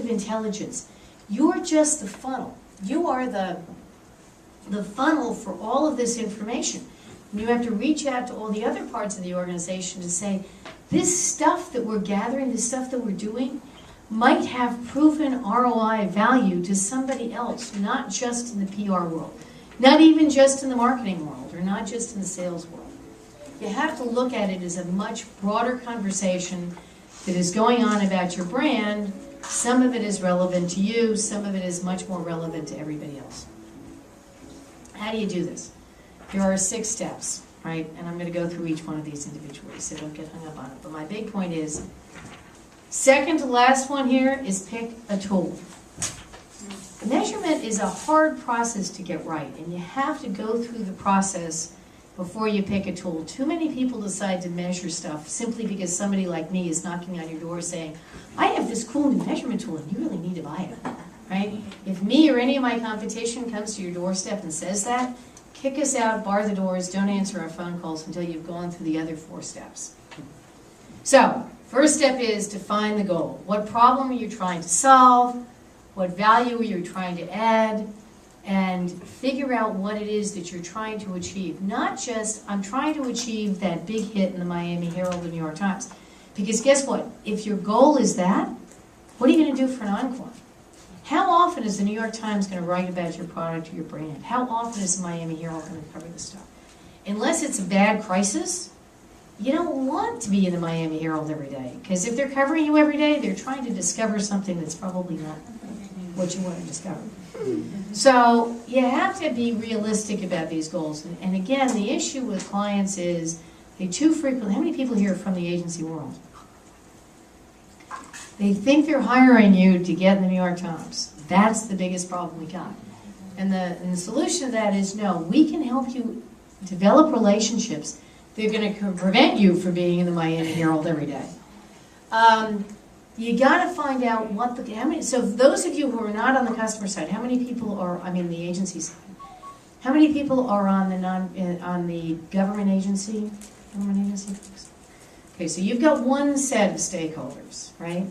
intelligence. You're just the funnel. You are the funnel for all of this information. And you have to reach out to all the other parts of the organization to say, this stuff that we're gathering, this stuff that we're doing, might have proven ROI value to somebody else, not just in the PR world, not even just in the marketing world, or not just in the sales world. You have to look at it as a much broader conversation that is going on about your brand. Some of it is relevant to you, some of it is much more relevant to everybody else. How do you do this? There are 6 steps, right? And I'm going to go through each one of these individually, so don't get hung up on it. But my big point is, second to last one here is pick a tool. Measurement is a hard process to get right, and you have to go through the process before you pick a tool. Too many people decide to measure stuff simply because somebody like me is knocking on your door saying, I have this cool new measurement tool and you really need to buy it, right? If me or any of my competition comes to your doorstep and says that, kick us out, bar the doors, don't answer our phone calls until you've gone through the other 4 steps. So, first step is define the goal. What problem are you trying to solve? What value are you trying to add? And figure out what it is that you're trying to achieve. Not just, I'm trying to achieve that big hit in the Miami Herald and the New York Times. Because guess what? If your goal is that, what are you going to do for an encore? How often is the New York Times going to write about your product or your brand? How often is the Miami Herald going to cover this stuff? Unless it's a bad crisis, you don't want to be in the Miami Herald every day. Because if they're covering you every day, they're trying to discover something that's probably not what you want to discover. So you have to be realistic about these goals. And again, the issue with clients is they too frequently, how many people here are from the agency world? They think they're hiring you to get in the New York Times. That's the biggest problem we got. And the solution to that is no, we can help you develop relationships that are going to prevent you from being in the Miami Herald every day. You got to find out what the, how many, so those of you who are not on the customer side, how many people are, I mean the agency side, how many people are on the government agency folks? Okay, so you've got one set of stakeholders, right?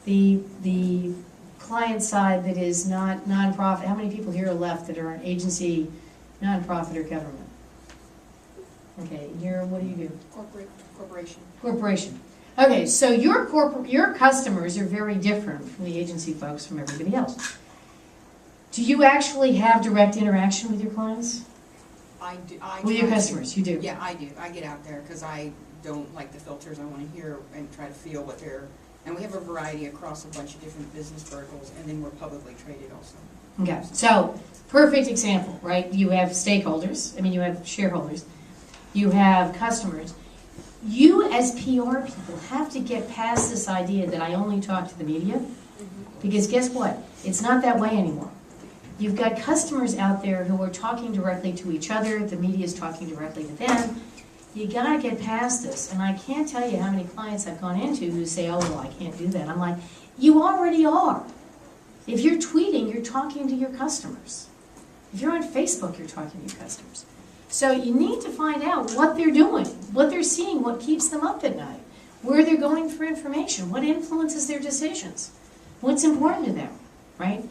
The client side that is not nonprofit. How many people here are left that are an agency, nonprofit, or government? Okay, here, what do you do? Corporation. Corporation. Okay, so your customers are very different from the agency folks, from everybody else. Do you actually have direct interaction with your clients? I do. With your customers, you do? Yeah, I do. I get out there because I don't like the filters. I want to hear and try to feel what they're, and we have a variety across a bunch of different business verticals, and then we're publicly traded also. Okay, so perfect example, right? You have stakeholders, I mean you have shareholders, you have customers. You as PR people have to get past this idea that I only talk to the media, because guess what? It's not that way anymore. You've got customers out there who are talking directly to each other, the media is talking directly to them. You gotta get past this, and I can't tell you how many clients I've gone into who say, oh, well, I can't do that. I'm like, you already are. If you're tweeting, you're talking to your customers. If you're on Facebook, you're talking to your customers. So you need to find out what they're doing, what they're seeing, what keeps them up at night, where they're going for information, what influences their decisions, what's important to them, right?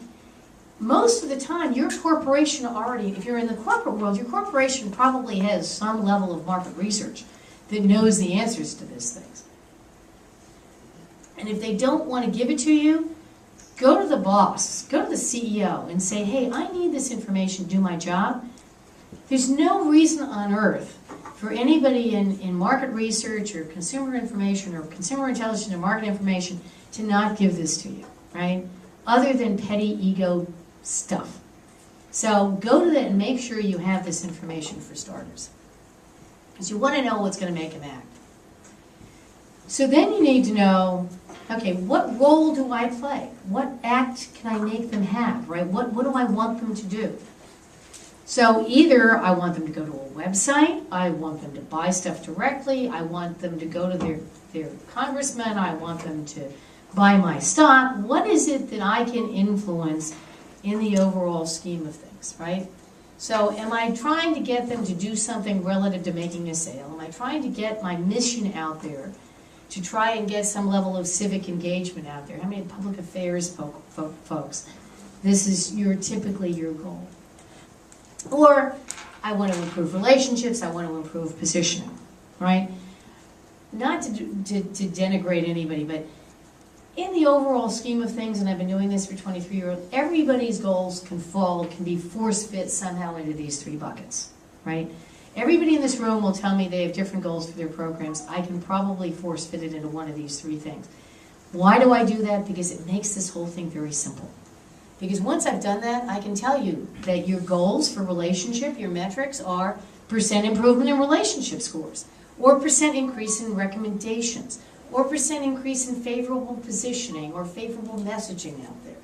Most of the time, your corporation already, if you're in the corporate world, your corporation probably has some level of market research that knows the answers to these things. And if they don't want to give it to you, go to the boss, go to the CEO and say, hey, I need this information to do my job. There's no reason on earth for anybody in market research or consumer information or consumer intelligence or market information to not give this to you, right? Other than petty ego stuff. So go to that and make sure you have this information for starters. Because you want to know what's going to make them act. So then you need to know, okay, what role do I play? What act can I make them have, right? What do I want them to do? So either I want them to go to a website, I want them to buy stuff directly, I want them to go to their congressman, I want them to buy my stock. What is it that I can influence in the overall scheme of things, right? So am I trying to get them to do something relative to making a sale? Am I trying to get my mission out there? to try and get some level of civic engagement out there. How many public affairs folks? This is typically your goal. Or, I want to improve relationships, I want to improve positioning, right? Not to denigrate anybody, but in the overall scheme of things, and I've been doing this for 23 years, everybody's goals can be force fit somehow into these 3 buckets, right? Everybody in this room will tell me they have different goals for their programs. I can probably force fit it into one of these 3 things. Why do I do that? Because it makes this whole thing very simple. Because once I've done that, I can tell you that your goals for relationship, your metrics are % improvement in relationship scores, or % increase in recommendations, or % increase in favorable positioning or favorable messaging out there,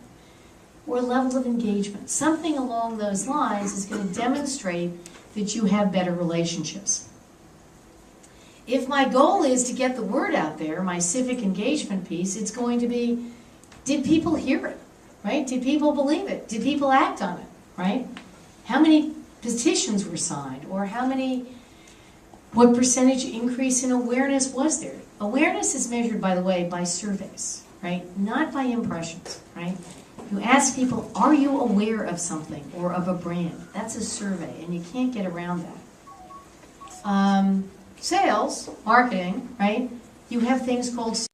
or level of engagement. Something along those lines is going to demonstrate that you have better relationships. If my goal is to get the word out there, my civic engagement piece, it's going to be, did people hear it, right? Did people believe it? Did people act on it, right? How many petitions were signed, or what percentage increase in awareness was there? Awareness is measured, by the way, by surveys, right? Not by impressions, right? You ask people, are you aware of something or of a brand? That's a survey, and you can't get around that. Sales, marketing, right? You have things called